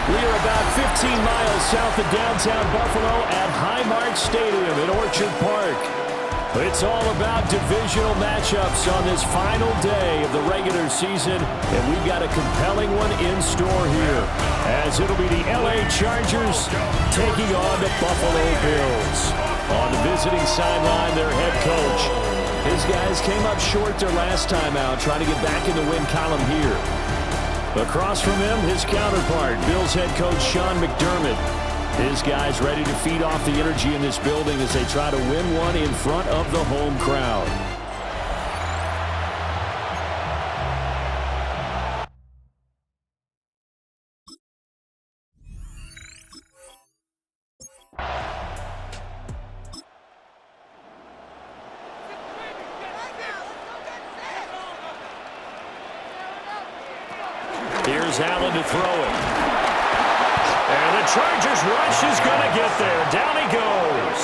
We are about 15 miles south of downtown Buffalo at Highmark Stadium in Orchard Park. It's all about divisional matchups on this final day of the regular season, and we've got a compelling one in store here, as it'll be the LA Chargers taking on the Buffalo Bills. On the visiting sideline, their head coach. His guys came up short their last time out, trying to get back in the win column here. Across from him, his counterpart, Bills head coach Sean McDermott. His guys ready to feed off the energy in this building as they try to win one in front of the home crowd. Here's Allen to throw it. And the Chargers rush is going to get there. Down he goes.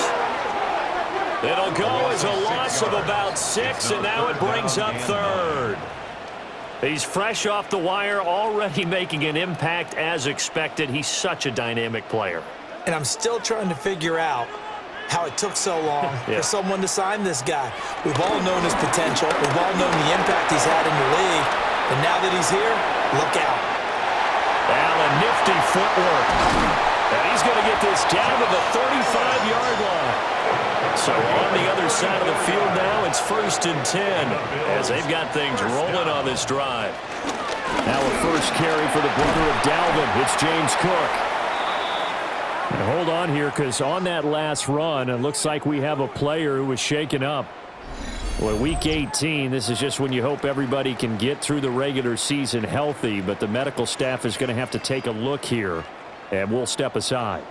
It'll go as a loss of about 6, and now it brings up third. He's fresh off the wire, already making an impact as expected. He's such a dynamic player. And I'm still trying to figure out how it took so long for someone to sign this guy. We've all known his potential. We've all known the impact he's had in the league. And now that he's here, look out. Allen, nifty footwork. And he's going to get this down to the 35-yard line. So on the other side of the field now, it's 1st and 10 as they've got things rolling on this drive. Now a first carry for the brother of Dalvin. It's James Cook. And hold on here, because on that last run, it looks like we have a player who was shaken up. Well, Week 18, this is just when you hope everybody can get through the regular season healthy, but the medical staff is going to have to take a look here, and we'll step aside.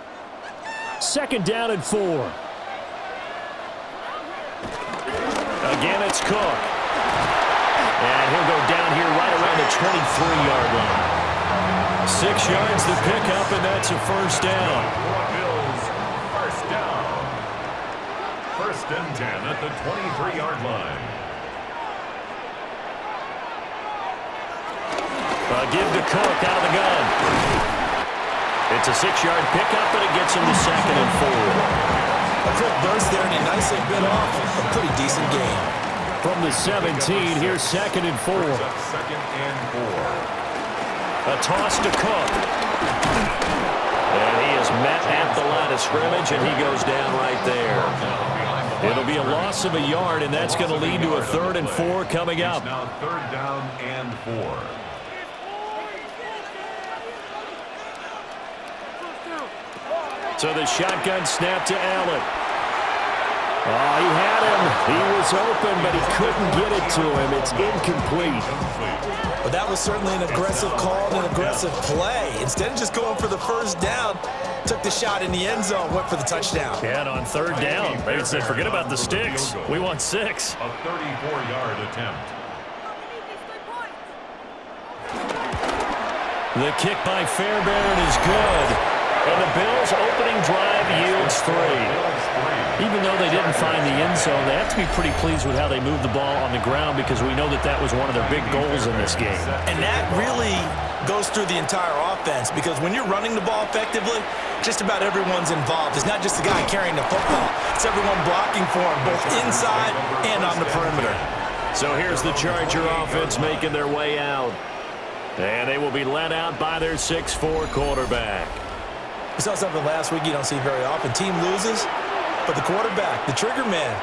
2nd down and 4. Again, it's Cook. And he'll go down here right around the 23-yard line. 6 yards to pick up, and that's a first down. First and 10 at the 23-yard line. Give to Cook out of the gun. It's a 6-yard pickup, and it gets him to 2nd and 4. A quick burst there, and he nicely bit off a pretty decent game. From the 17, here's 2nd and 4. 2nd and 4. A toss to Cook. And he is met at the line of scrimmage, and he goes down right there. It'll be a loss of a yard, and that's going to lead to a 3rd and 4 coming up. Now 3rd down and 4. So the shotgun snap to Allen. Oh, he had him. He was open, but he couldn't get it to him. It's incomplete. But that was certainly an aggressive call and an aggressive play. Instead of just going for the first down, took the shot in the end zone, went for the touchdown. Yeah, and on 3rd down, they said, forget about the sticks. We want 6. A 34-yard attempt. The kick by Fairbairn is good. And the Bills' opening drive yields 3. Even though they didn't find the end zone, they have to be pretty pleased with how they moved the ball on the ground, because we know that that was one of their big goals in this game. And that really goes through the entire offense, because when you're running the ball effectively, just about everyone's involved. It's not just the guy carrying the football. It's everyone blocking for him, both inside and on the perimeter. So here's the Charger offense making their way out. And they will be led out by their 6'4" quarterback. We saw something last week you don't see very often. Team loses, but the quarterback, the trigger man,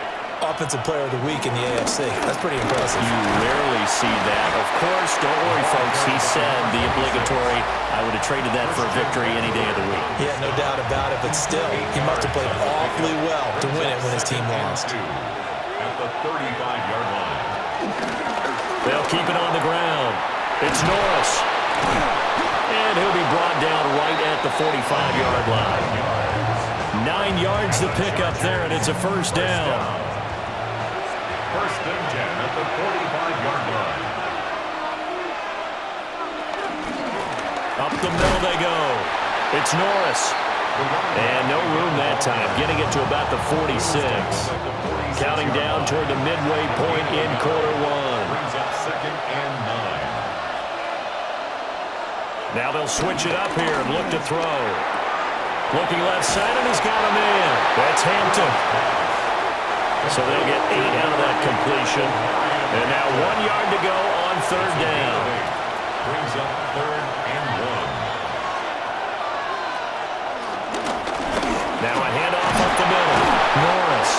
Offensive Player of the Week in the AFC. That's pretty impressive. You rarely see that. Of course, don't worry, folks. He said the obligatory, I would have traded that for a victory any day of the week. Yeah, no doubt about it, but still, he must have played awfully well to win it when his team lost. At the 35-yard line. They'll keep it on the ground. It's Norris. And he'll be brought down right at the 45-yard line. 9 yards to pick up there, and it's a first down. 1st and 10 at the 45-yard line. Up the middle they go. It's Norris. And no room that time, getting it to about the 46. Counting down toward the midway point in quarter 1. Brings up 2nd and 9. Now they'll switch it up here and look to throw. Looking left side, and he's got him in. That's Hampton. So they'll get 8 out of that completion. And now 1 yard to go on third down. Brings up 3rd and 1. Now a handoff up the middle. Norris.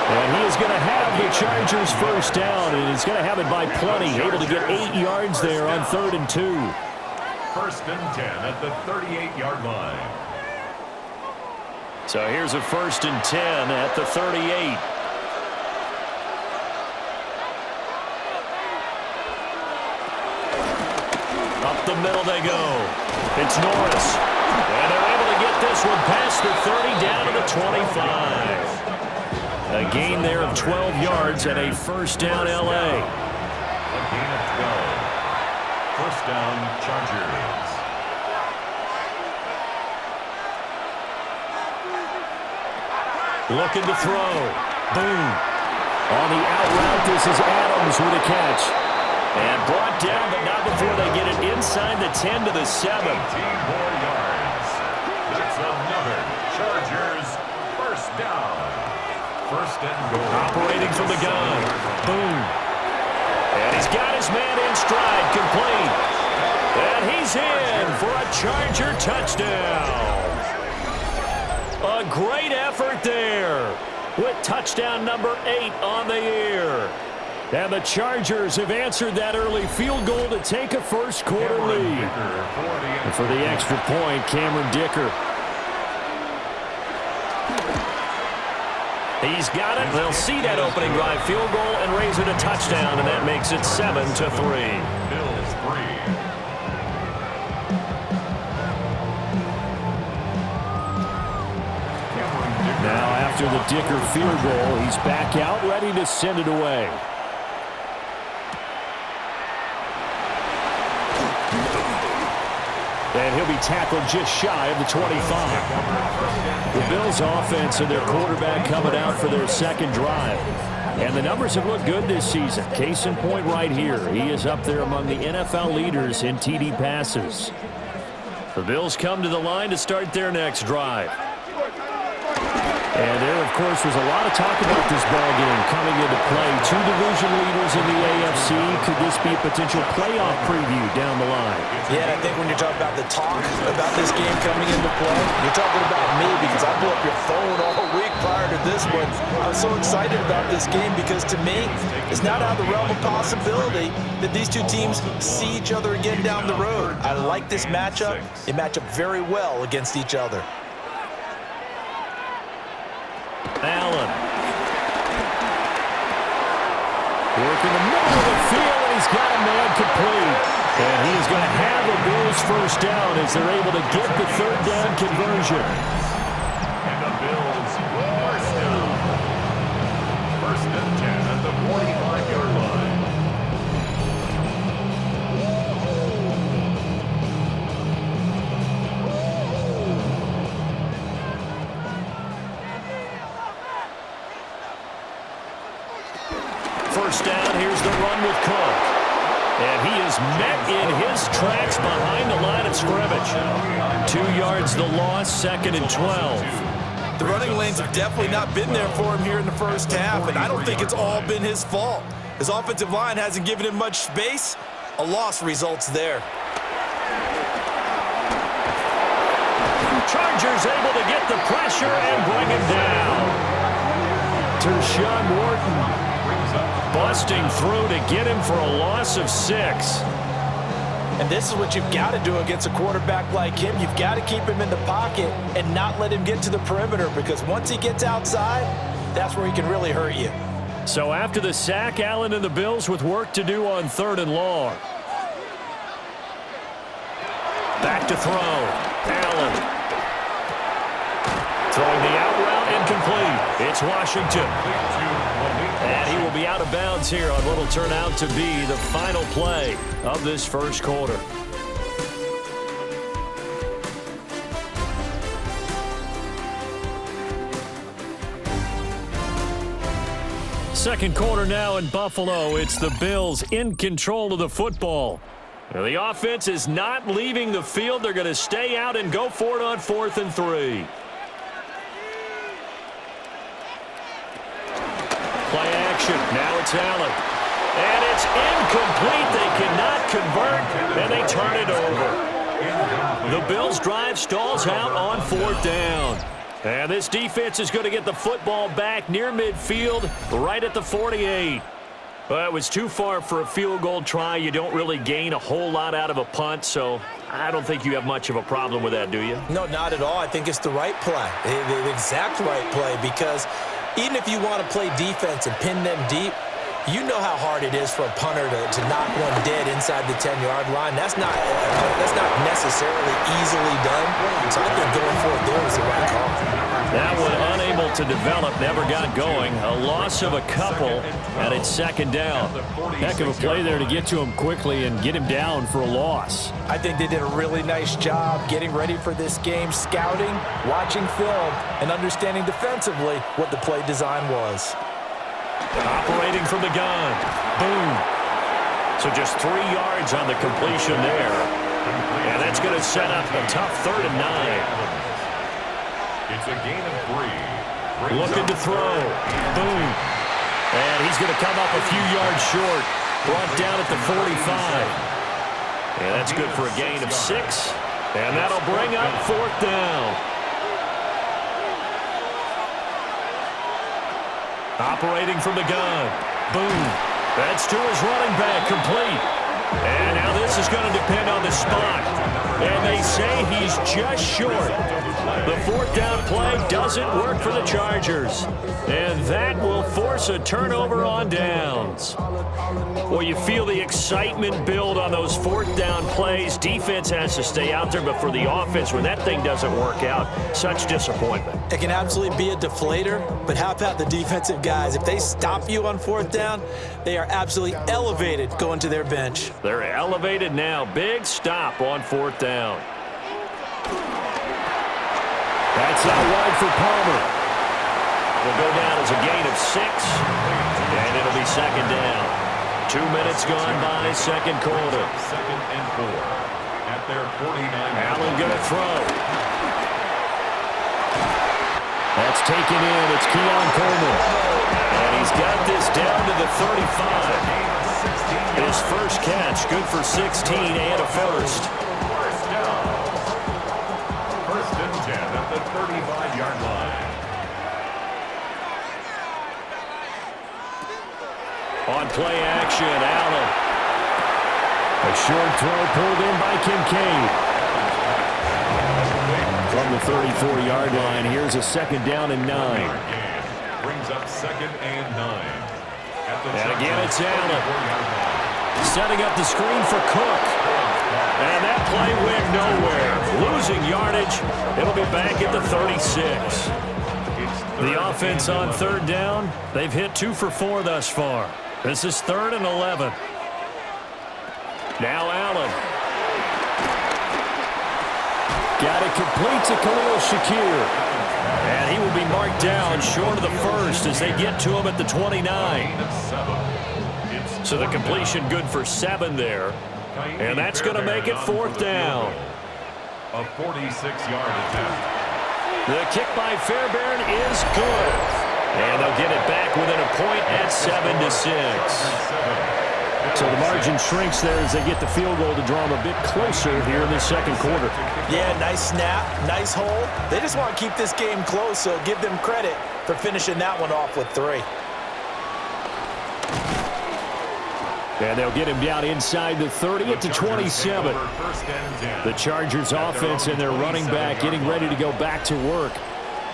And he is going to have the Chargers first down, and he's going to have it by plenty. Able to get 8 yards there on 3rd and 2. 1st and 10 at the 38-yard line. So here's a 1st and 10 at the 38. Up the middle they go. It's Norris. And they're able to get this one past the 30 down to the 25. A gain there of 12 yards and a first down L.A. A gain of 12. First down, Chargers. Looking to throw. Boom. On the out route, this is Adams with a catch. And brought down, but not before they get it inside the 10 to the 7. 18 more yards. That's another Chargers first down. First and goal. Operating from the gun. Boom. And he's got his man in stride, complete. And he's in for a Charger touchdown. A great effort there with touchdown number 8 on the year. And the Chargers have answered that early field goal to take a first quarter lead. And for the extra point, Cameron Dicker. He's got it. They'll see that opening drive field goal and raise it a touchdown, and that makes it 7-3. Bills 3. Now after the Dicker field goal, he's back out, ready to send it away. And he'll be tackled just shy of the 25. The Bills offense and their quarterback coming out for their second drive. And the numbers have looked good this season. Case in point right here. He is up there among the NFL leaders in TD passes. The Bills come to the line to start their next drive. And there, of course, was a lot of talk about this ball game coming into play. 2 division leaders in the AFC. Could this be a potential playoff preview down the line? Yeah, I think when you're talking about the talk about this game coming into play, you're talking about me because I blew up your phone all week prior to this one. I'm so excited about this game because to me, it's not out of the realm of possibility that these two teams see each other again down the road. I like this matchup. They match up very well against each other. Allen. Working the middle of the field, and he's got a man complete. And he's going to have the Bills first down as they're able to get the third down conversion. And the Bills first down. First and 10 at the 45-yard line. First down, here's the run with Cook. And he is met in his tracks behind the line of scrimmage. 2 yards the loss, 2nd and 12. The running lanes have definitely not been there for him here in the first half, and I don't think it's all been his fault. His offensive line hasn't given him much space. A loss results there. Chargers able to get the pressure and bring him down. Tershawn Wharton busting through to get him for a loss of 6. And this is what you've got to do against a quarterback like him. You've got to keep him in the pocket and not let him get to the perimeter because once he gets outside, that's where he can really hurt you. So after the sack, Allen and the Bills with work to do on 3rd and long. Back to throw. Allen. Throwing the out route incomplete. It's Washington. And he will be out of bounds here on what will turn out to be the final play of this first quarter. Second quarter now in Buffalo. It's the Bills in control of the football. Well, the offense is not leaving the field. They're going to stay out and go for it on 4th and 3. Play action. Now it's Allen. And it's incomplete. They cannot convert, and they turn it over. The Bills' drive stalls out on 4th down. And this defense is going to get the football back near midfield, right at the 48. Well, it was too far for a field goal try. You don't really gain a whole lot out of a punt, so I don't think you have much of a problem with that, do you? No, not at all. I think it's the right play, the exact right play, because even if you want to play defense and pin them deep, you know how hard it is for a punter to knock one dead inside the 10-yard line. That's not necessarily easily done. So I think going for it there was the right call. That one unable to develop, never got going. A loss of a couple, and it's 2nd down. Heck of a play there to get to him quickly and get him down for a loss. I think they did a really nice job getting ready for this game, scouting, watching film, and understanding defensively what the play design was. Operating from the gun. Boom. So just 3 yards on the completion there. And that's going to set up a tough 3rd and 9. It's a gain of 3. Looking to throw. Boom. And he's going to come up a few yards short. Brought down at the 45. And that's good for a gain of 6. And that'll bring up 4th down. Operating from the gun. Boom. That's to his running back, complete. And now this is going to depend on the spot. And they say he's just short. The 4th down play doesn't work for the Chargers. And that will force a turnover on downs. Well, you feel the excitement build on those 4th down plays. Defense has to stay out there, but for the offense, when that thing doesn't work out, such disappointment. It can absolutely be a deflator, but how about the defensive guys? If they stop you on 4th down, they are absolutely elevated going to their bench. They're elevated now. Big stop on 4th down. That's out wide for Palmer. Will go down as a gain of 6, and it'll be 2nd down. 2 minutes gone by, 2nd quarter. 2nd and 4 at their 49. Allen going to throw. That's taken in. It's Keon Coleman. And he's got this down to the 35. His first catch, good for 16 and a first. First down. 1st and 10 at the 35-yard line. On play action, Allen. A short throw pulled in by Kincaid. From the 34-yard line, here's a 2nd down and 9. Brings up 2nd and 9. And again, it's Allen. Setting up the screen for Cook. And that play went nowhere. Losing yardage. It'll be back at the 36. The offense on 3rd down, they've hit 2 for 4 thus far. This is 3rd and 11. Now Allen. Got it complete to Khalil Shakir. And he will be marked down short of the first as they get to him at the 29. So the completion good for 7 there. And that's going to make it 4th down. A 46-yard attempt. The kick by Fairbairn is good. And they'll get it back within a point at 7-6. So the margin shrinks there as they get the field goal to draw them a bit closer here in the 2nd quarter. Yeah, nice snap, nice hold. They just want to keep this game close, so give them credit for finishing that one off with 3. And they'll get him down inside the 30 at the 27. The Chargers offense and their running back getting ready to go back to work.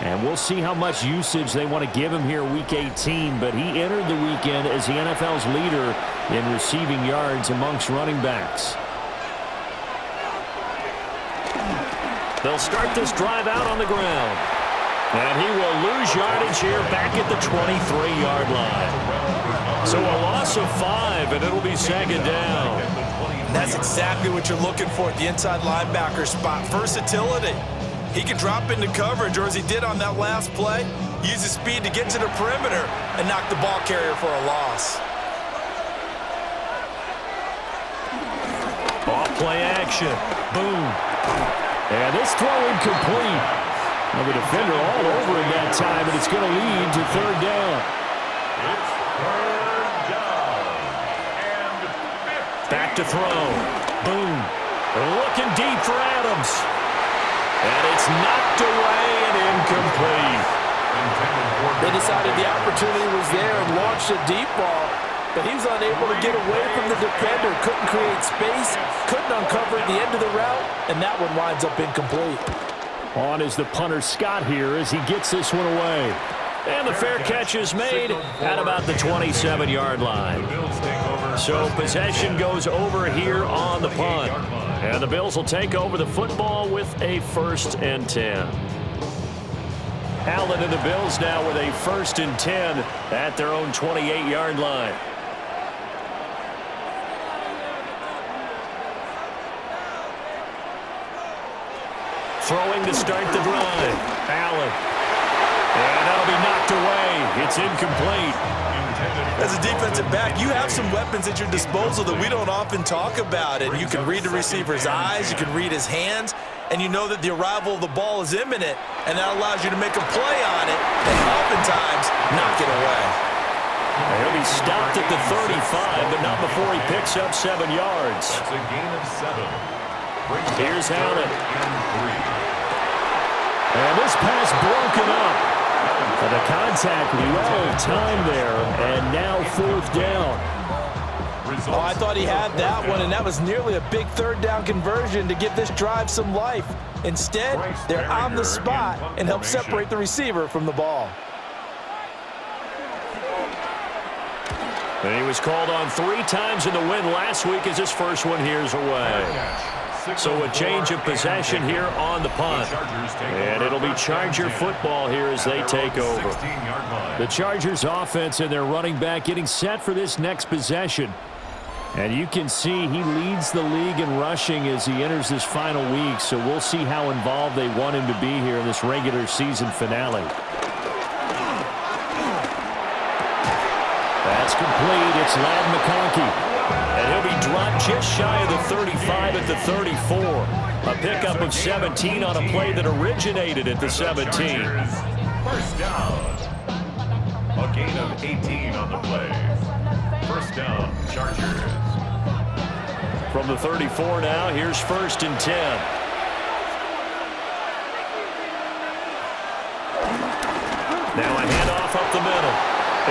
And we'll see how much usage they want to give him here Week 18. But he entered the weekend as the NFL's leader in receiving yards amongst running backs. They'll start this drive out on the ground. And he will lose yardage here back at the 23-yard line. So a loss of 5, and it'll be 2nd down. That's exactly what you're looking for at the inside linebacker spot. Versatility. He can drop into coverage, or as he did on that last play, use his speed to get to the perimeter and knock the ball carrier for a loss. Play action. Boom. And this throw incomplete. Well, the defender all over him that time, and it's going to lead to third down. It's third down. And 15. Back to throw. Boom. Looking deep for Adams. And it's knocked away and incomplete. They decided the opportunity was there and launched a deep ball, but he was unable to get away from the defender, couldn't create space, couldn't uncover at the end of the route, and that one winds up incomplete. On is the punter Scott here as he gets this one away. And the fair catch is made at about the 27-yard line. So possession goes over here on the punt. And the Bills will take over the football with a 1st and 10. Allen and the Bills now with a 1st and 10 at their own 28-yard line. Throwing to start the drive. Allen. And that'll be knocked away. It's incomplete. As a defensive back, you have some weapons at your disposal that we don't often talk about. And you can read the receiver's eyes, you can read his hands, and you know that the arrival of the ball is imminent, and that allows you to make a play on it and oftentimes knock it away. He'll be stopped at the 35, but not before he picks up 7 yards. That's a gain of 7. Here's Allen. And this pass broken up. And the contact well timed there, and now 4th down. Oh, I thought he had that one, and that was nearly a big 3rd down conversion to give this drive some life. Instead, they're on the spot and help separate the receiver from the ball. And he was called on 3 times in the win last week as his first one here's away. So a change of possession here on the punt. And it'll be Charger football here as they take over. The Chargers offense and their running back getting set for this next possession. And you can see he leads the league in rushing as he enters this final week. So we'll see how involved they want him to be here in this regular season finale. That's complete. It's Ladd McConkey. And he'll be dropped just shy of the 35 at the 34. A pickup of 17 on a play that originated at the 17. First down. A gain of 18 on the play. First down, Chargers. From the 34 now, here's 1st and 10. Now a handoff up the middle.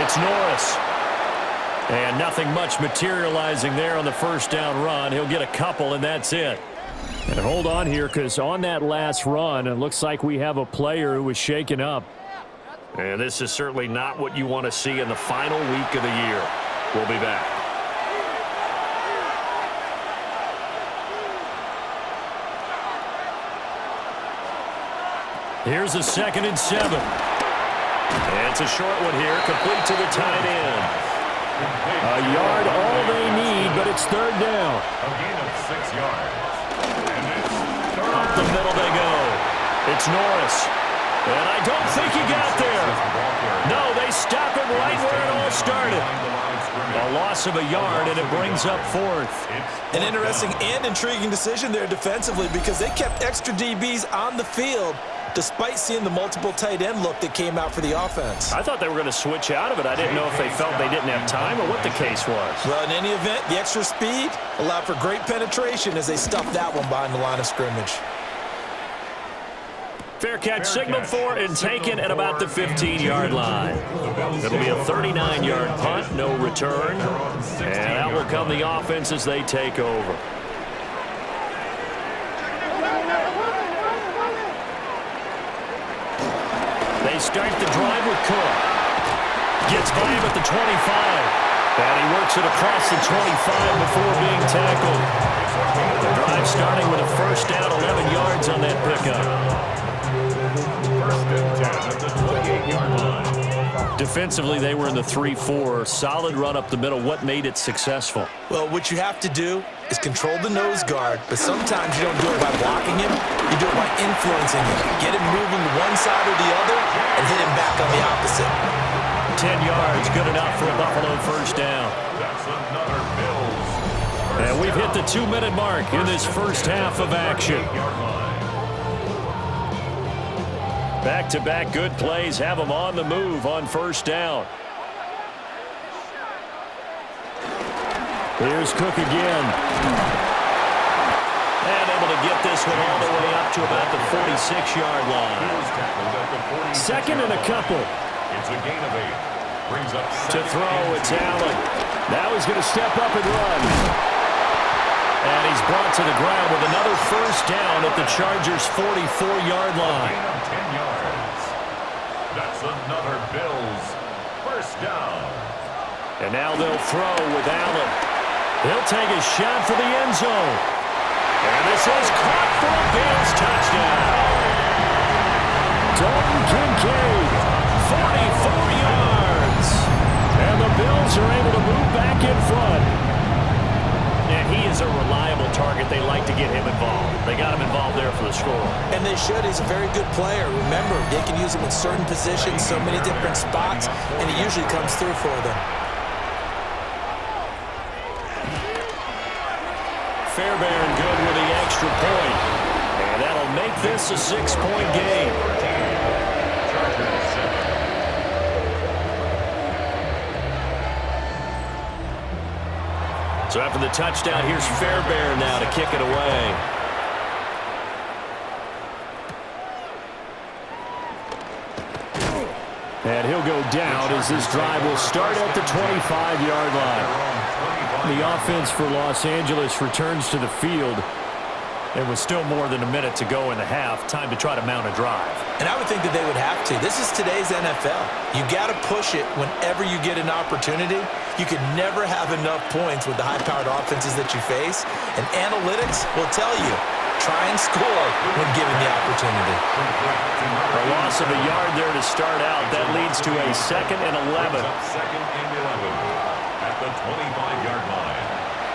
It's Norris. And nothing much materializing there on the 1st down run. He'll get a couple, and that's it. And hold on here, because on that last run, it looks like we have a player who was shaken up. And this is certainly not what you want to see in the final week of the year. We'll be back. Here's a 2nd and 7. And it's a short one here, complete to the tight end. A yard all they need, but it's 3rd down. A gain of 6 yards. And it's Up the middle they go. It's Norris. And I don't think he got there. No, they stop him right where it all started. A loss of a yard, and it brings up 4th. An interesting and intriguing decision there defensively because they kept extra DBs on the field despite seeing the multiple tight end look that came out for the offense. I thought they were going to switch out of it. I didn't know if they felt they didn't have time or what the case was. Well, in any event, the extra speed allowed for great penetration as they stuffed that one behind the line of scrimmage. Fair catch signaled for and taken at about the 15-yard line. It'll be a 39-yard punt, no return. And out will come the offense as they take over. They start the drive with Cook. Gets by him at the 25. And he works it across the 25 before being tackled. The drive starting with a 1st down, 11 yards on that pickup. 1st and 10 at the 28-yard line. Defensively, they were in the 3-4. Solid run up the middle. What made it successful? Well, what you have to do is control the nose guard, but sometimes you don't do it by blocking him. You do it by influencing him. Get him moving to one side or the other and hit him back on the opposite. 10 yards, good enough for a Buffalo 1st down. That's another Bills And we've hit the 2-minute mark in this first half of action. Back-to-back good plays have them on the move on first down. Here's Cook again. And able to get this one all the way up to about the 46-yard line. Second and a couple. It's a gain of 8. Brings up To throw, it's Allen. Now he's going to step up and run. And he's brought to the ground with another first down at the Chargers' 44-yard line. gain of 10 yards. That's another Bills first down. And now they'll throw with Allen. He'll take a shot for the end zone. And this is caught for a Bills touchdown. Dalton Kincaid, 44 yards. And the Bills are able to move back in front. And he is a reliable target. They like to get him involved. They got him involved there for the score. And they should. He's a very good player. Remember, they can use him in certain positions, so many different spots, and he usually comes through for them. Fairbairn good with the extra point. And that'll make this a 6-point game. Chargers 7. So after the touchdown, here's Fairbairn now to kick it away. And he'll go down as this drive will start at the 25-yard line. The offense for Los Angeles returns to the field. And with still more than a minute to go in the half, time to try to mount a drive. And I would think that they would have to. This is today's NFL. You got to push it whenever you get an opportunity. You can never have enough points with the high-powered offenses that you face. And analytics will tell you, try and score when given the opportunity. A loss of a yard there to start out. That leads to a 2nd and 11. Second and 11 at the 25-yard line.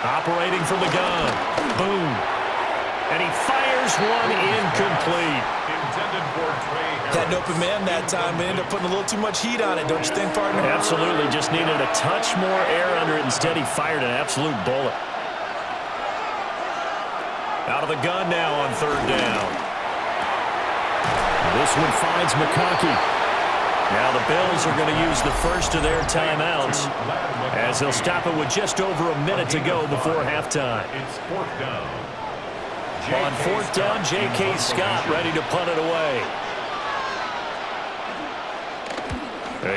Operating from the gun. Boom. And he fires one incomplete. Intended for Trey Harris. Had an open man that time. They ended up putting a little too much heat on it, don't you think, partner? Absolutely. Just needed a touch more air under it. Instead, he fired an absolute bullet. Out of the gun now on third down. This one finds McConkey. Now the Bills are going to use the first of their timeouts as they'll stop it with just over a minute to go before halftime. It's fourth down. On fourth down, J.K. Scott ready to punt it away.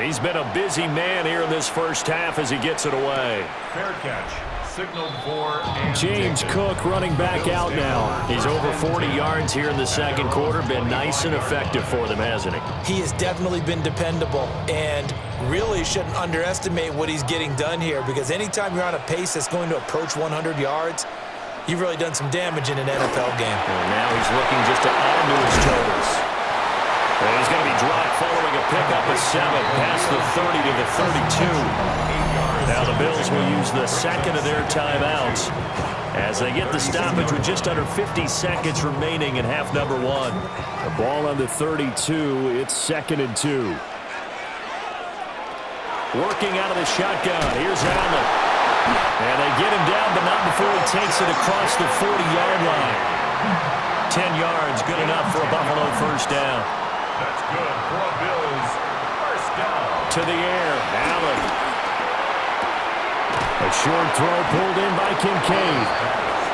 He's been a busy man here in this first half as he gets it away. Fair catch. Signaled for and James taken. Cook running back out now. He's over 40 yards here in the second quarter. Been nice and effective for them, hasn't he? He has definitely been dependable and really shouldn't underestimate what he's getting done here, because anytime you're on a pace that's going to approach 100 yards, you've really done some damage in an NFL game. And now he's looking just to add to his totals. And he's going to be dropped following a pickup of 7 past the 30 to the 32. Now the Bills will use the second of their timeouts as they get the stoppage with just under 50 seconds remaining in half number 1. The ball on the 32. It's 2nd and 2. Working out of the shotgun. Here's Allen. And they get him down, but not before he takes it across the 40-yard line. 10 yards, good enough for a Buffalo first down. That's good for a Bills first down. To the air, Allen. A short throw pulled in by Kincaid.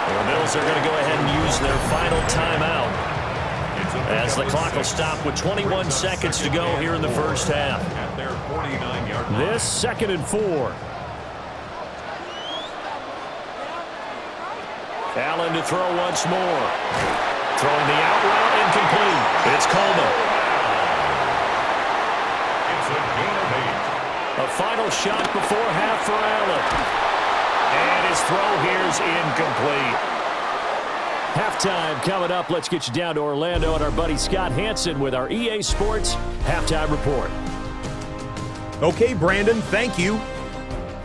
The Bills are going to go ahead and use their final timeout as the clock will stop with 21 seconds to go here in the first half. At their 49-yard line. This 2nd and 4. Allen to throw once more. Throwing the out route incomplete. It's Coleman. It's a gain of 8. A final shot before half for Allen. And his throw here's incomplete. Halftime coming up. Let's get you down to Orlando and our buddy Scott Hanson with our EA Sports Halftime Report. Okay, Brandon, thank you.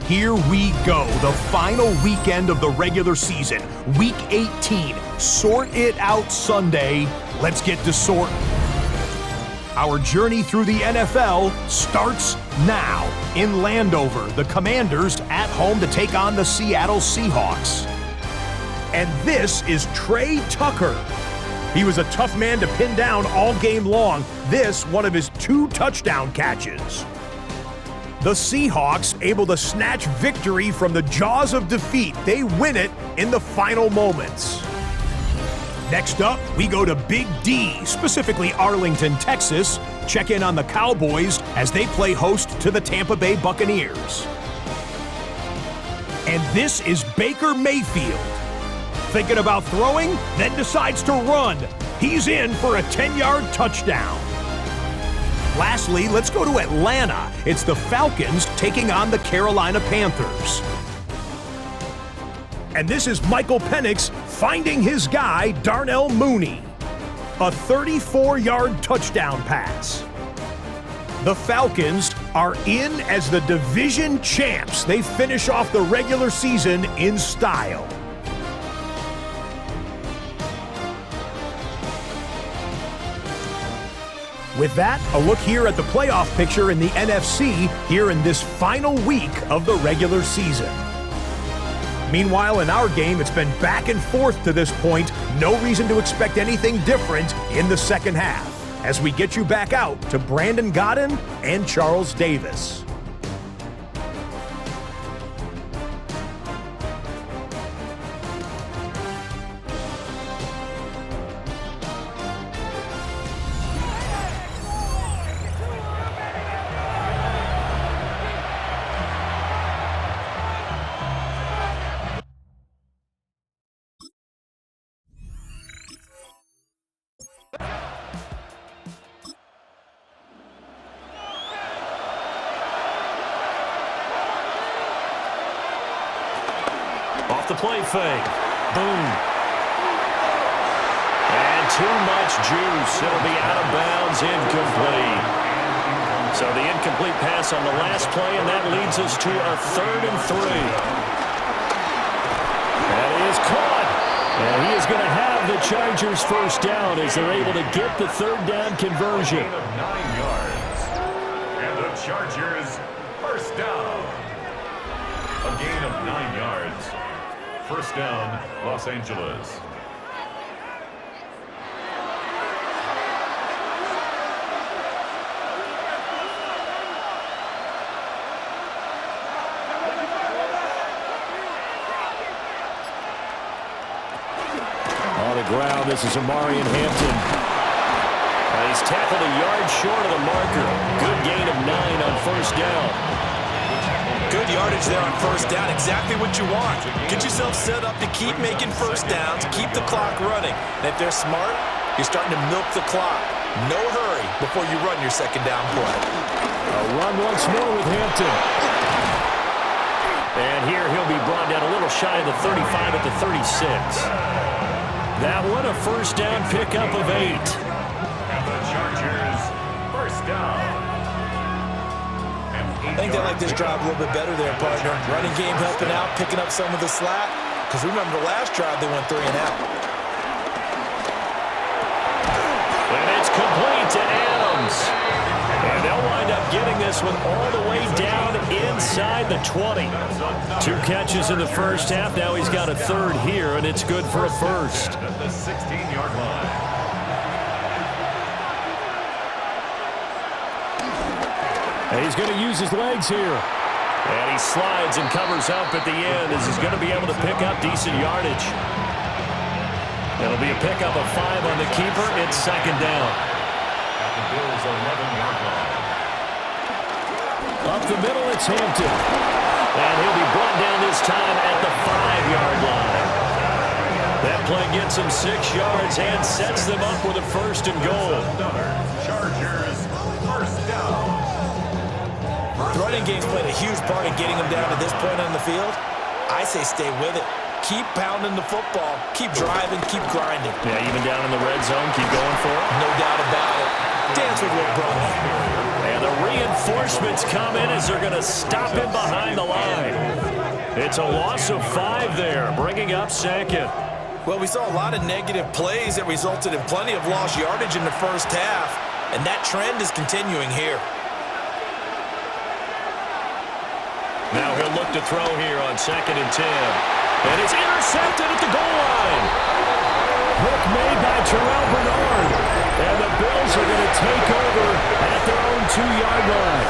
Here we go, the final weekend of the regular season, Week 18. Sort it out Sunday. Let's get to sorting. Our journey through the NFL starts now. In Landover, the Commanders at home to take on the Seattle Seahawks. And this is Trey Tucker. He was a tough man to pin down all game long. This, one of his 2 touchdown catches. The Seahawks able to snatch victory from the jaws of defeat. They win it in the final moments. Next up, we go to Big D, specifically Arlington, Texas. Check in on the Cowboys as they play host to the Tampa Bay Buccaneers. And this is Baker Mayfield. Thinking about throwing, then decides to run. He's in for a 10-yard touchdown. Lastly, let's go to Atlanta. It's the Falcons taking on the Carolina Panthers. And this is Michael Penix finding his guy, Darnell Mooney. A 34-yard touchdown pass. The Falcons are in as the division champs. They finish off the regular season in style. With that, a look here at the playoff picture in the NFC here in this final week of the regular season. Meanwhile, in our game, it's been back and forth to this point. No reason to expect anything different in the second half as we get you back out to Brandon Godden and Charles Davis. Off the play fake. Boom. And too much juice. It'll be out of bounds, incomplete. So the incomplete pass on the last play, and that leads us to a 3rd and 3. That is caught. And he is going to have the Chargers first down as they're able to get the 3rd down conversion. Gain of 9 yards. And the Chargers first down. A gain of 9 yards. First down, Los Angeles. On the ground, this is Amarian Hampton. He's tackled a yard short of the marker. Good gain of 9 on first down. Good yardage there on first down. Exactly what you want. Get yourself set up to keep making first downs, keep the clock running. And if they're smart, you're starting to milk the clock. No hurry before you run your second down play. A run once more with Hampton. And here he'll be brought down a little shy of the 35 at the 36. That one a first down pickup of 8. And the Chargers first down. I think they like this drive a little bit better there, partner. Running game helping out, picking up some of the slack. Because remember the last drive, they went 3 and out. And it's complete to Adams. And they'll wind up getting this one all the way down inside the 20. 2 catches in the first half. Now he's got a 3rd here, and it's good for a first. At the 16-yard line. And he's going to use his legs here. And he slides and covers up at the end as he's going to be able to pick up decent yardage. It'll be a pickup of 5 on the keeper. It's second down. At the Bills' 11-yard line. Up the middle, it's Hampton. And he'll be brought down this time at the 5-yard line. That play gets him 6 yards and sets them up with a 1st and goal. Chargers first down. The running game's played a huge part in getting them down to this point on the field. I say stay with it. Keep pounding the football. Keep driving. Keep grinding. Yeah, even down in the red zone, keep going for it. No doubt about it. Dance with what brought you. And the reinforcements come in as they're going to stop him behind the line. It's a loss of 5 there, bringing up 2nd. Well, we saw a lot of negative plays that resulted in plenty of lost yardage in the first half, and that trend is continuing here. Now he'll look to throw here on 2nd and 10. And it's intercepted at the goal line. Pick made by Terrell Bernard. And the Bills are going to take over at their own 2-yard line.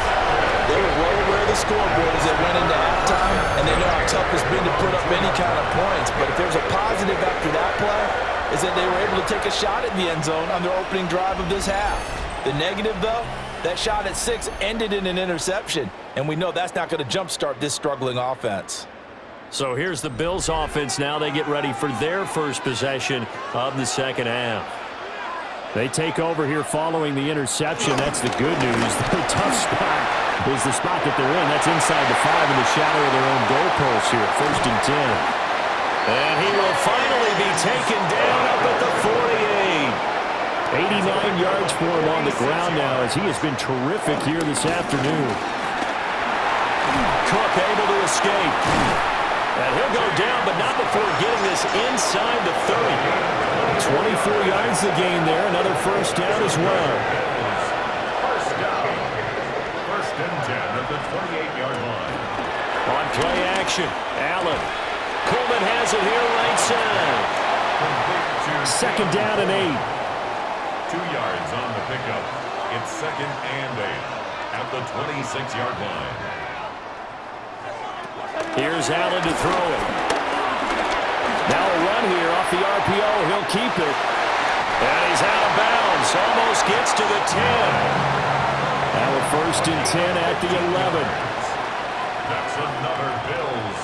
They were well aware of the scoreboard as they went into halftime, and they know how tough it's been to put up any kind of points. But if there's a positive after that play, is that they were able to take a shot at the end zone on their opening drive of this half. The negative, though, that shot at 6 ended in an interception, and we know that's not going to jumpstart this struggling offense. So here's the Bills offense now. They get ready for their first possession of the second half. They take over here following the interception. That's the good news. The tough spot is the spot that they're in. That's inside the 5 in the shadow of their own goalpost here. 1st and 10. And he will finally be taken down up at the 48. 89 yards for him on the ground now as he has been terrific here this afternoon. Cook able to escape. And he'll go down, but not before getting this inside the 30. 24 yards the gain there. Another first down as well. First down. 1st and 10 at the 28-yard line. On play action, Allen. Coleman has it here right side. 2nd down and 8. 2 yards on the pickup. It's 2nd and 8 at the 26-yard line. Here's Allen to throw it. Now a run here off the RPO. He'll keep it. And he's out of bounds. Almost gets to the 10. Now a 1st and 10 at the 11. That's another Bills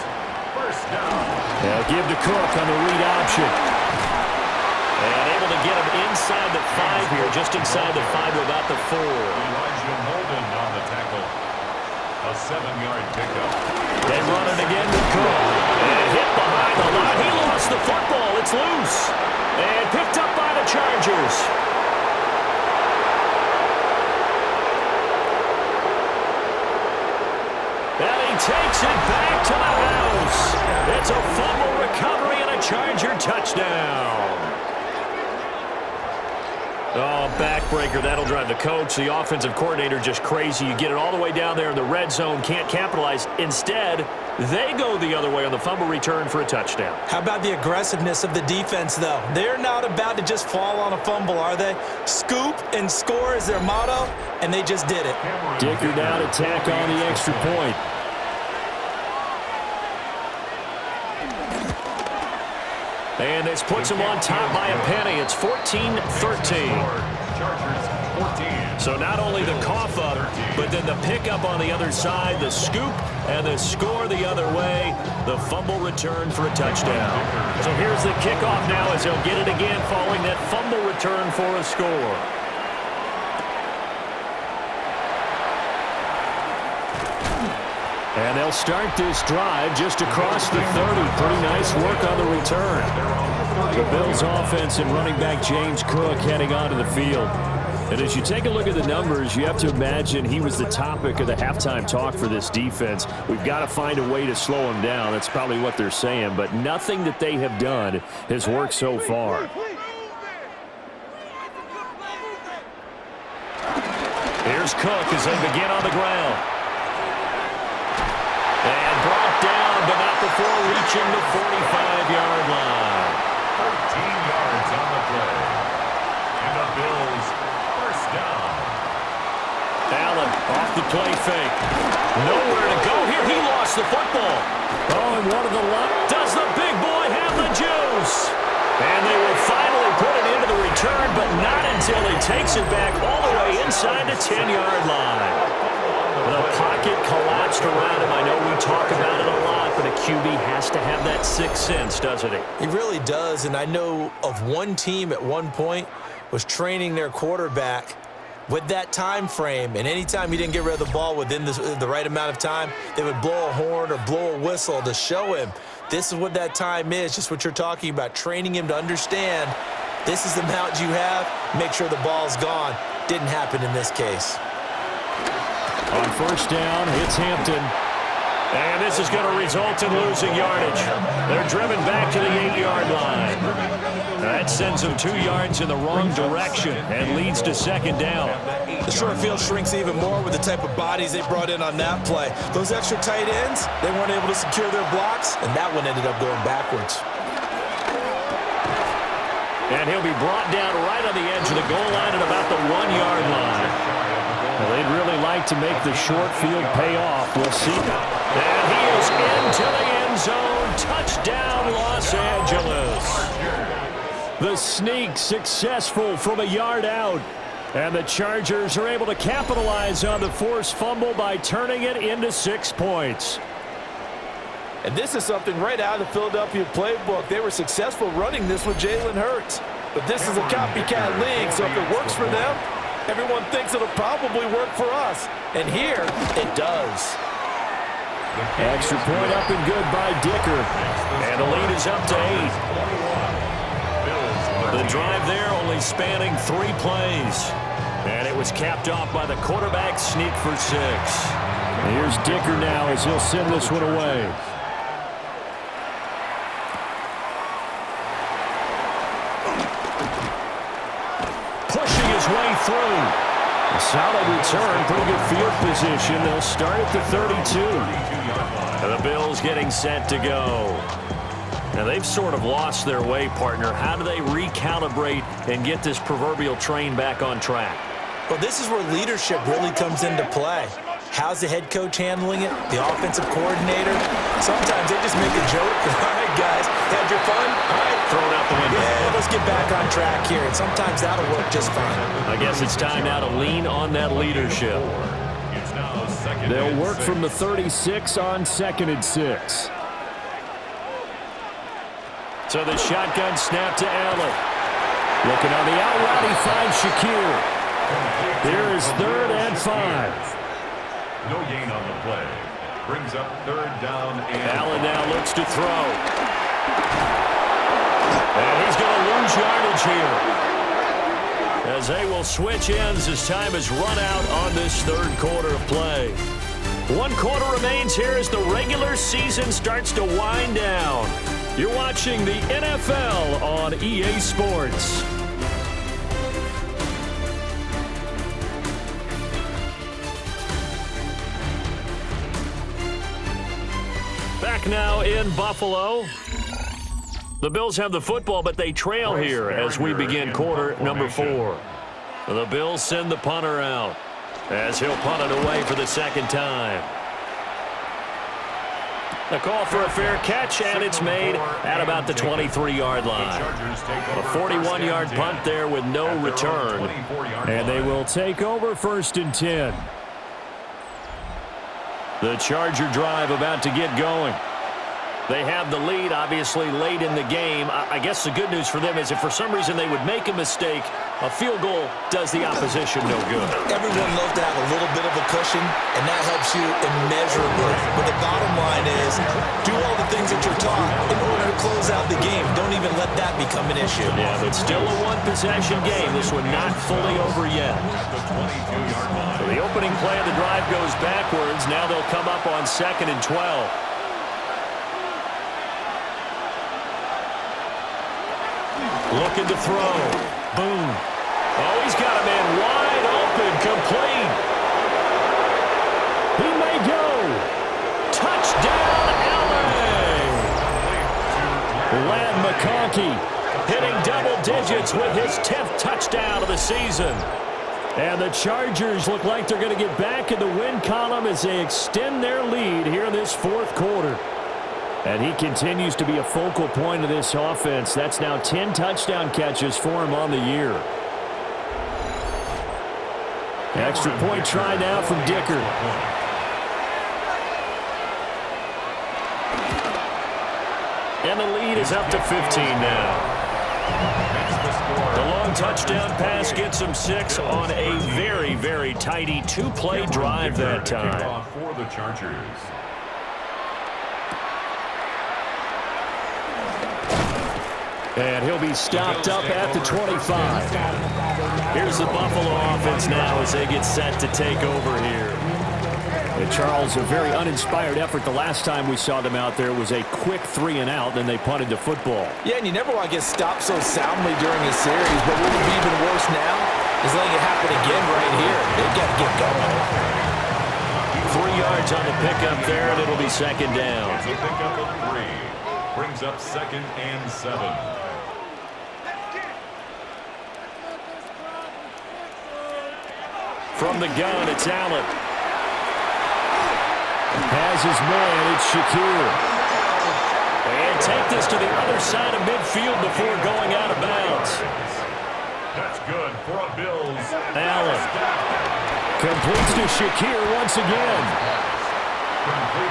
first down. They'll give to Cook on the read option. And able to get him inside the 5 here, just inside the 5 to about the 4. Elijah Molden on the tackle. A 7-yard pickup. They run it again with Cook. And hit behind the line. He lost the football. It's loose. And picked up by the Chargers. And he takes it back to the house. It's a fumble recovery and a Charger touchdown. Oh, backbreaker. That'll drive the coach, the offensive coordinator, just crazy. You get it all the way down there in the red zone, can't capitalize. Instead, they go the other way on the fumble return for a touchdown. How about the aggressiveness of the defense, though? They're not about to just fall on a fumble, are they? Scoop and score is their motto, and they just did it. Dicker down to tack on the extra point. And this puts them on top by a penny. It's 14-13. Chargers 14. So not only the cough up, but then the pickup on the other side, the scoop, and the score the other way. The fumble return for a touchdown. So here's the kickoff now as they'll get it again following that fumble return for a score. And they'll start this drive just across the 30. Pretty nice work on the return. The Bills offense and running back James Cook heading onto the field. And as you take a look at the numbers, you have to imagine he was the topic of the halftime talk for this defense. We've got to find a way to slow him down. That's probably what they're saying. But nothing that they have done has worked so far. Here's Cook as they begin on the ground. And brought down, but not before reaching the 45-yard line. 13 yards on the play. And the Bills first down. Allen off the play fake. Nowhere to go here. He lost the football. Oh, and one of the does the big boy have the juice? And they will finally put it into the return, but not until he takes it back all the way inside the 10-yard line. The pocket collapsed around him. I know we talk about it a lot, but a QB has to have that sixth sense, doesn't he? He really does, and I know of one team at one point was training their quarterback with that time frame, and anytime he didn't get rid of the ball within the right amount of time, they would blow a horn or blow a whistle to show him this is what that time is, just what you're talking about, training him to understand this is the amount you have, make sure the ball's gone. Didn't happen in this case. On first down, it's Hampton. And this is going to result in losing yardage. They're driven back to the 8-yard line. That sends them 2 yards in the wrong direction and leads to second down. The short field shrinks even more with the type of bodies they brought in on that play. Those extra tight ends, they weren't able to secure their blocks, and that one ended up going backwards. And he'll be brought down right on the edge of the goal line at about the 1-yard line. Well, they'd really like to make the short field pay off. We'll see. And he is into the end zone. Touchdown, Los Angeles. The sneak successful from a yard out. And the Chargers are able to capitalize on the forced fumble by turning it into 6 points. And this is something right out of the Philadelphia playbook. They were successful running this with Jalen Hurts. But this is a copycat league, so if it works for them, everyone thinks it'll probably work for us. And here, it does. Extra point up and good by Dicker. And the lead is up to 8. The drive there only spanning 3 plays. And it was capped off by the quarterback sneak for 6. Here's Dicker now as he'll send this one away. Pushing his way through. A solid return, pretty good field position. They'll start at the 32. And the Bills getting set to go. Now, they've sort of lost their way, partner. How do they recalibrate and get this proverbial train back on track? Well, this is where leadership really comes into play. How's the head coach handling it? The offensive coordinator? Sometimes they just make a joke. All right, guys, had your fun? All right. Throw it out the window. Yeah, let's get back on track here. And sometimes that'll work just fine. I guess it's time now to lean on that leadership. They'll work from the 36 on 2nd and 6. So the shotgun snap to Allen. Looking on the out route, he finds Shakir. Here is 3rd and 5. No gain on the play. Brings up 3rd down and... Allen now looks to throw. And he's going to lose yardage here. As they will switch ends as time has run out on this 3rd quarter of play. 1 quarter remains here as the regular season starts to wind down. You're watching the NFL on EA Sports. Back now in Buffalo. The Bills have the football, but they trail here as we begin quarter number 4. The Bills send the punter out as he'll punt it away for the 2nd time. A call for a fair catch, and it's made at about the 23-yard line. A 41-yard punt there with no return. And they will take over 1st and 10. The Charger drive about to get going. They have the lead, obviously, late in the game. I guess the good news for them is if for some reason they would make a mistake, a field goal does the opposition no good. Everyone loves to have a little bit of a cushion, and that helps you immeasurably. But the bottom line is, do all the things that you're taught in order to close out the game. Don't even let that become an issue. Yeah, but still a 1-possession game. This one not fully over yet. So the opening play of the drive goes backwards. Now they'll come up on 2nd and 12. Looking to throw. Boom. Oh, he's got a man wide open, complete. He may go. Touchdown, LA. Ladd McConkey hitting double digits with his 10th touchdown of the season. And the Chargers look like they're going to get back in the win column as they extend their lead here in this 4th quarter. And he continues to be a focal point of this offense. That's now 10 touchdown catches for him on the year. Extra point try now from Dicker. And the lead is up to 15 now. The long touchdown pass gets him 6 on a very, very tidy 2-play drive that time. For the Chargers. And he'll be stopped up at the 25. Here's the Buffalo offense now as they get set to take over here. And Charles, a very uninspired effort the last time we saw them out there. It was a quick 3-and-out, then they punted the football. Yeah, and you never want to get stopped so soundly during a series, but what would be even worse now is letting it happen again right here. They've got to get going. 3 yards on the pickup there, and it'll be second down. It's a pickup of 3. Brings up 2nd and 7. From the gun, it's Allen. Has his man, it's Shakir. And take this to the other side of midfield before going out of bounds. That's good for a Bills. Allen completes to Shakir once again.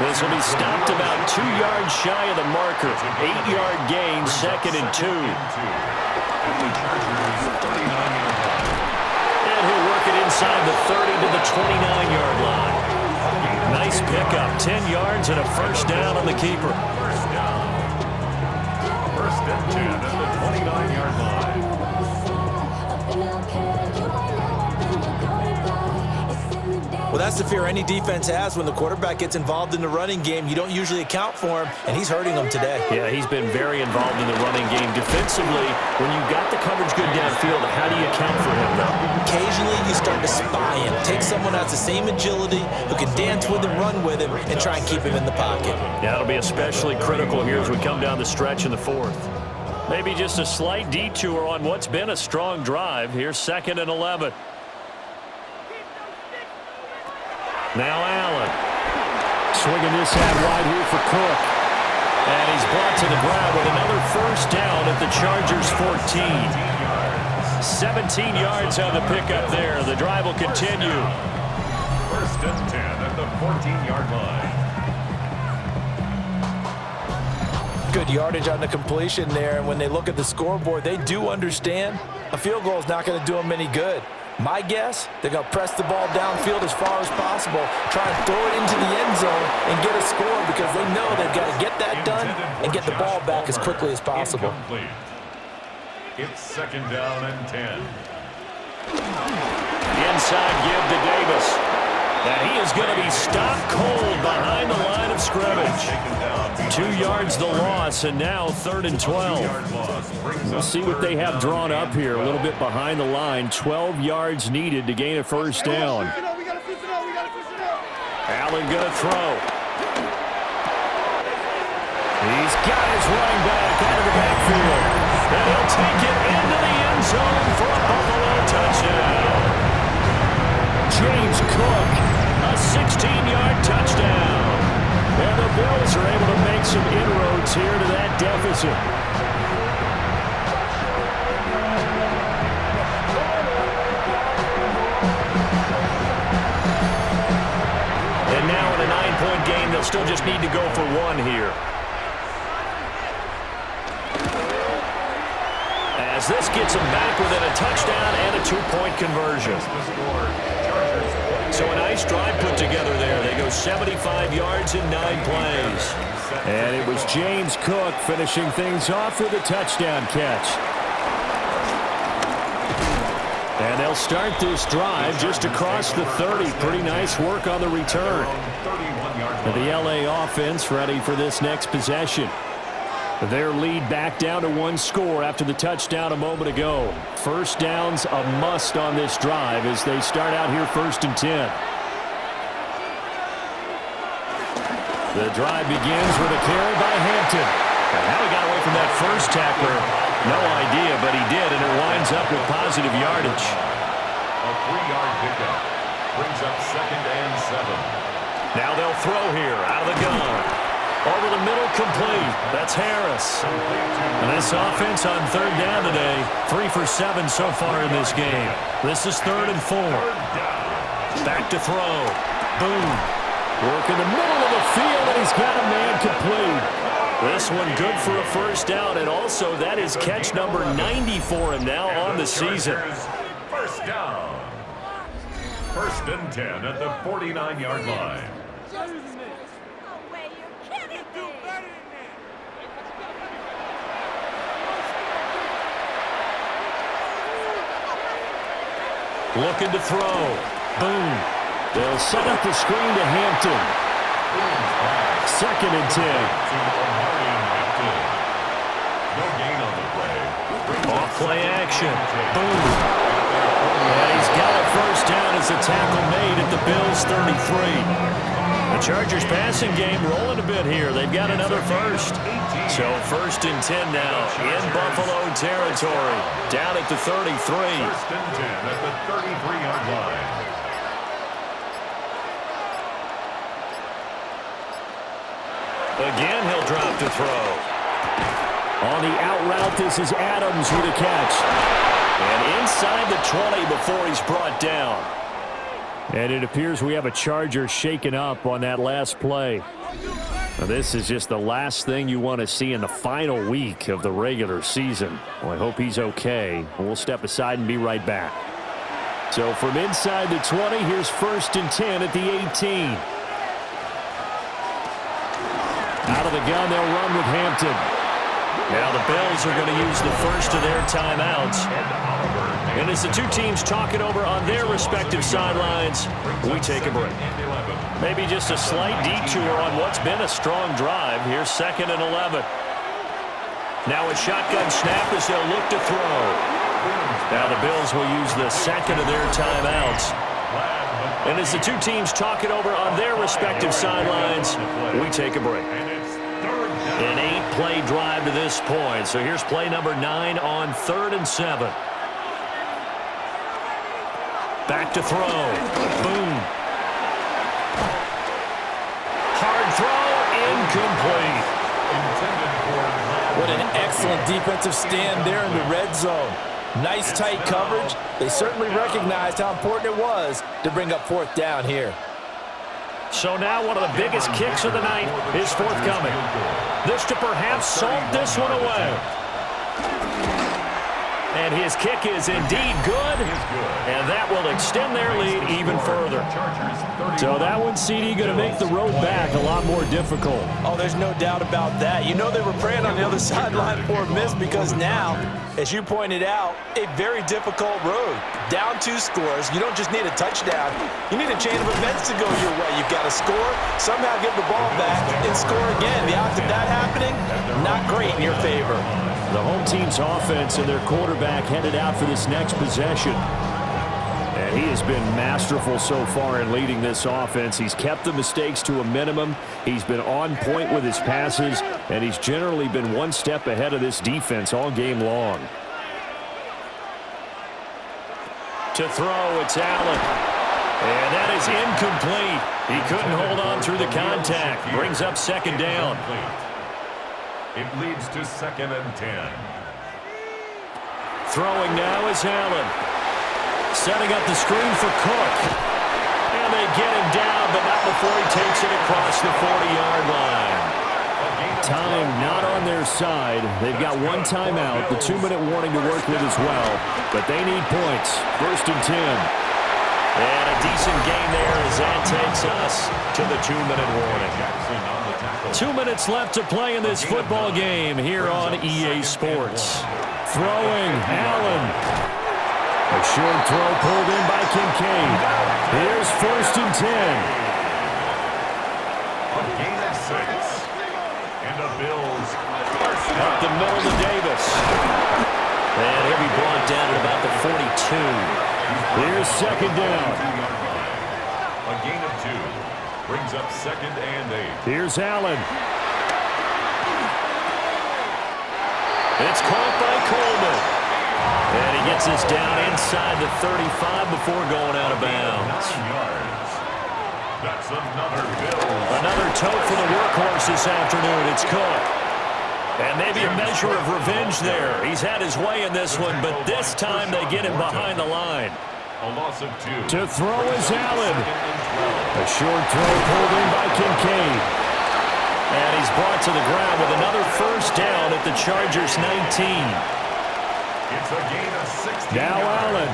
This will be stopped about 2 yards shy of the marker. 8-yard gain, 2nd and 2. And the Chargers 39-yard line. And he'll work it inside the 30 to the 29-yard line. Nice pickup, 10 yards and a first down on the keeper. First down. 1st and 10 at the 29-yard line. Well, that's the fear any defense has when the quarterback gets involved in the running game. You don't usually account for him, and he's hurting them today. Yeah, he's been very involved in the running game. Defensively, when you got the coverage good downfield, how do you account for him, though? Occasionally, you start to spy him. Take someone who has the same agility, who can dance with him, run with him, and try and keep him in the pocket. Yeah, it'll be especially critical here as we come down the stretch in the 4th. Maybe just a slight detour on what's been a strong drive. Here's 2nd and 11. Now Allen. Swinging this out wide here for Cook. And he's brought to the ground with another first down at the Chargers 14. 17 yards on the pickup there. The drive will continue. 1st and 10 at the 14-yard line. Good yardage on the completion there, and when they look at the scoreboard, they do understand a field goal is not going to do them any good. My guess, they're going to press the ball downfield as far as possible, try and throw it into the end zone and get a score because they know they've got to get that done and get the ball back as quickly as possible. Incomplete. It's 2nd down and 10. Inside give to Davis. And he is going to be stopped cold behind the line of scrimmage. 2 yards the loss, and now 3rd and 12. We'll see what they have drawn up here. A little bit behind the line. 12 yards needed to gain a first down. Allen going to throw. He's got his running back out of the backfield. And he'll take it into the end zone for a Buffalo touchdown. James Cook, a 16-yard touchdown. And the Bills are able to make some inroads here to that deficit. And now in a 9-point game, they'll still just need to go for 1 here. As this gets them back within a touchdown and a 2-point conversion. So a nice drive put together there. They go 75 yards in 9 plays. And it was James Cook finishing things off with a touchdown catch. And they'll start this drive just across the 30. Pretty nice work on the return. And the LA offense ready for this next possession. Their lead back down to 1 score after the touchdown a moment ago. First down's a must on this drive as they start out here 1st and 10. The drive begins with a carry by Hampton. And how he got away from that first tackler, no idea, but he did, and it winds up with positive yardage. A 3-yard pickup brings up 2nd and 7. Now they'll throw here out of the gun. Over the middle, complete. That's Harris. And this offense on 3rd down today, 3 for 7 so far in this game. This is 3rd and 4. Back to throw. Boom. Work in the middle of the field, and he's got a man complete. This one good for a first down, and also that is catch number 90 for him now on the season. First down. 1st and 10 at the 49-yard line. Looking to throw. Boom. They'll set up the screen to Hampton. 2nd and 10. No gain on the play. Off play action. Boom. And he's got a first down as the tackle made at the Bills' 33. The Chargers passing game rolling a bit here. They've got another first. So 1st and 10 now in Buffalo territory. Down at the 33. 1st and 10 at the 33-yard line. Again, he'll drop to throw. On the out route, this is Adams with a catch. And inside the 20 before he's brought down. And it appears we have a Charger shaken up on that last play. Now, this is just the last thing you want to see in the final week of the regular season. Well, I hope he's okay. We'll step aside and be right back. So from inside the 20, here's 1st and 10 at the 18. Out of the gun, they'll run with Hampton. Now the Bills are going to use the first of their timeouts. And as the two teams talk it over on their respective sidelines, we take a break. Maybe just a slight detour on what's been a strong drive. Here's 2nd and 11. Now a shotgun snap as they'll look to throw. Now the Bills will use the 2nd of their timeouts. And as the two teams talk it over on their respective sidelines, we take a break. An 8-play drive to this point. So here's play number 9 on 3rd and 7. Back to throw. Boom. Hard throw. Incomplete. What an excellent defensive stand there in the red zone. Nice tight coverage. They certainly recognized how important it was to bring up 4th down here. So now one of the biggest kicks of the night is forthcoming. This to perhaps salt this one away. And his kick is indeed good, and that will extend their lead even further. So that one, CD, going to make the road back a lot more difficult. Oh, there's no doubt about that. You know they were praying on the other sideline for a miss because now, as you pointed out, a very difficult road. Down 2 scores. You don't just need a touchdown. You need a chain of events to go your way. You've got to score, somehow get the ball back, and score again. The odds of that happening, not great in your favor. The home team's offense and their quarterback headed out for this next possession. And he has been masterful so far in leading this offense. He's kept the mistakes to a minimum. He's been on point with his passes, and he's generally been one step ahead of this defense all game long. To throw, it's Allen. And that is incomplete. He couldn't hold on through the contact. Brings up 2nd down. It leads to 2nd and 10. Throwing now is Allen. Setting up the screen for Cook. And they get him down, but not before he takes it across the 40-yard line. Time not on their side. They've got one timeout, the 2-minute warning to work with as well. But they need points. 1st and 10. And a decent gain there as that takes us to the 2-minute warning. 2 minutes left to play in this football game here on EA Sports. Throwing, Allen. A short throw pulled in by Kincaid. Here's 1st and 10. A gain of 6. And the Bills Up the middle to Davis. And he'll be brought down at about the 42. Here's 2nd down. A gain of 2. Brings up 2nd and 8. Here's Allen. It's caught by Coleman. And he gets us down inside the 35 before going out of bounds. 9 yards. That's another Bill. Another tote for the workhorse this afternoon. It's Cook. And maybe a measure of revenge there. He's had his way in this one, but this time they get him behind the line. A loss of 2. To throw is Allen. A short throw pulled in by Kincaid. And he's brought to the ground with another first down at the Chargers' 19. It's a gain of 16 Now yards. Allen.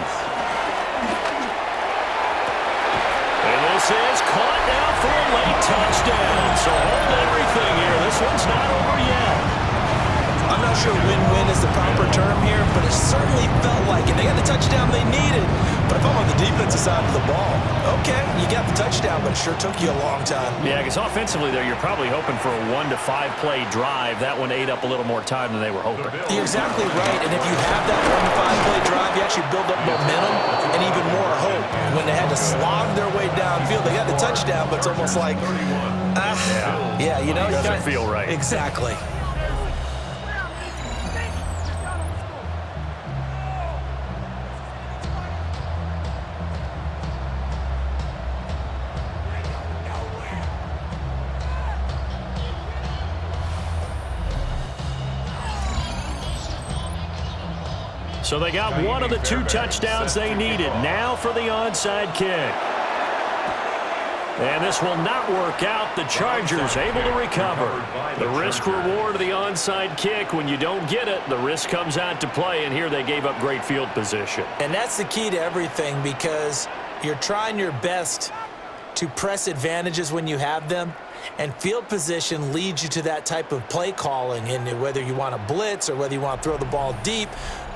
And this is caught now for a late touchdown. So hold everything here. This one's not over yet. I'm not not sure win-win is the proper term here, but it certainly felt like it. They got the touchdown they needed. But if I'm on the defensive side of the ball, okay, you got the touchdown, but it sure took you a long time. Yeah, because offensively there, you're probably hoping for a 1 to 5 play drive. That one ate up a little more time than they were hoping. You're exactly right, and if you have that 1 to 5 play drive, you actually build up momentum and even more hope. When they had to slog their way downfield, they got the touchdown, but it's almost like, yeah, you know, it doesn't feel right. Exactly. So they got one of the 2 touchdowns they needed. Now for the onside kick. And this will not work out. The Chargers able to recover. The risk reward of the onside kick, when you don't get it, the risk comes out to play, and here they gave up great field position. And that's the key to everything, because you're trying your best to press advantages when you have them, and field position leads you to that type of play calling, and whether you want to blitz or whether you want to throw the ball deep,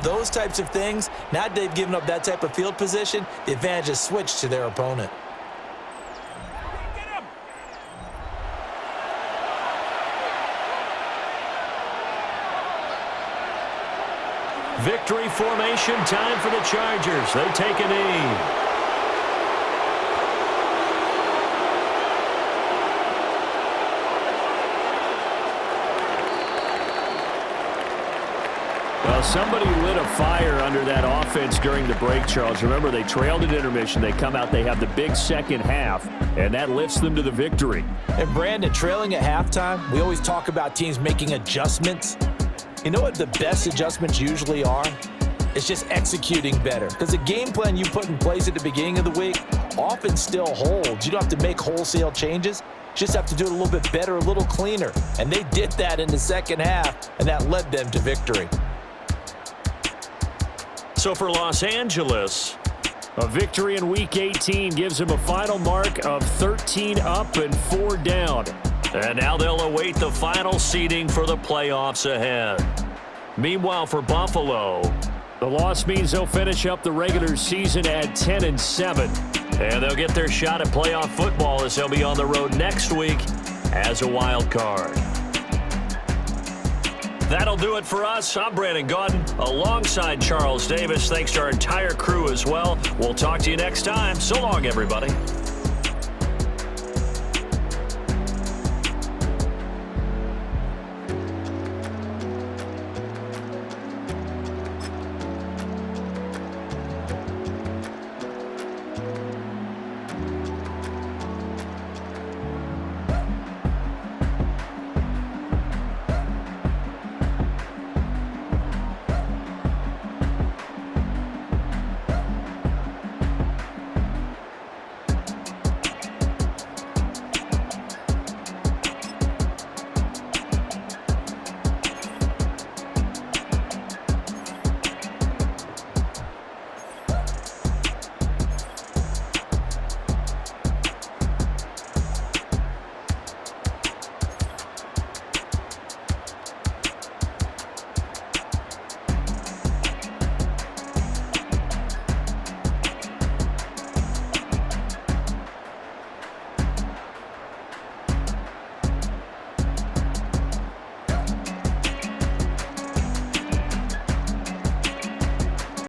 those types of things, now that they've given up that type of field position, the advantage is switched to their opponent. Victory formation time for the Chargers. They take a knee. Well, somebody lit a fire under that offense during the break, Charles. Remember, they trailed at intermission. They come out, they have the big second half, and that lifts them to the victory. And Brandon, trailing at halftime, we always talk about teams making adjustments. You know what the best adjustments usually are? It's just executing better. Because the game plan you put in place at the beginning of the week often still holds. You don't have to make wholesale changes. You just have to do it a little bit better, a little cleaner. And they did that in the second half, and that led them to victory. So for Los Angeles, a victory in Week 18 gives them a final mark of 13 up and 4 down. And now they'll await the final seeding for the playoffs ahead. Meanwhile, for Buffalo, the loss means they'll finish up the regular season at 10-7. And they'll get their shot at playoff football as they'll be on the road next week as a wild card. That'll do it for us. I'm Brandon Gaudin alongside Charles Davis. Thanks to our entire crew as well. We'll talk to you next time. So long, everybody.